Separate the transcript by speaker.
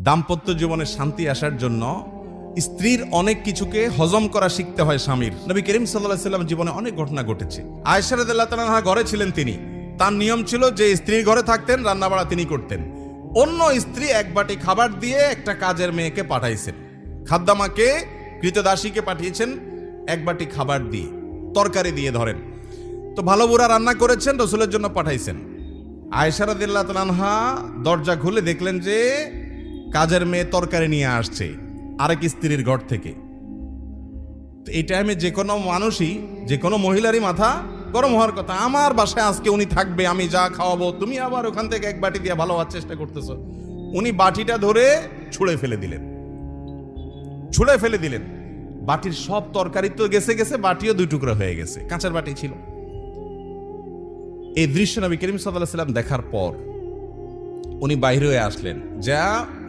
Speaker 1: দাম্পত্য জীবনে শান্তি আসার জন্য স্ত্রীর অনেক কিছুকে হজম করা শিখতে হয় স্বামীর। নবী করিম সাল্লাল্লাহু আলাইহি ওয়াসাল্লাম জীবনে অনেক ঘটনা ঘটেছে। আয়েশা রাদিয়াল্লাহু তাআলা আনহা ঘরে ছিলেন, তিনি তার নিয়ম ছিল যে স্ত্রীর ঘরে থাকতেন, রান্না বাড়া তিনি করতেন। অন্য স্ত্রী এক বাটি খাবার দিয়ে একটা কাজের মেয়েকে পাঠাইছেন, খাদ্দামাকে কৃতদাসীকে পাঠিয়েছেন এক বাটি খাবার দিয়ে, তরকারি দিয়ে ধরেন। তো ভালো বুড়া রান্না করেছেন, রসুলের জন্য পাঠাইছেন। আয়েশা রাদিয়াল্লাহু তাআলা আনহা দরজা খুলে দেখলেন যে কাজের মেয়ে তরকারি নিয়ে আসছে আরেক স্ত্রীর ঘর থেকে। তো এই টাইমে যে কোনো মানুষই, যে কোনো মহিলারই মাথা গরম হওয়ার কথা, আমার বাসায় আজকে উনি থাকবে, আমি যা খাওয়াবো, তুমি আবার ওখান থেকে এক বাটি দিয়ে ভালো হওয়ার চেষ্টা করতেছো। উনি বাটিটা ধরে ছুঁড়ে ফেলে দিলেন। বাটির সব তরকারি তো গেছে, বাটিও দুই টুকরা হয়ে গেছে, কাঁচের বাটি ছিল। এই দৃশ্য নবী করিম সাল্লাল্লাহু আলাইহি ওয়াসাল্লাম দেখার পর উনি বাইরে হয়ে আসলেন, যা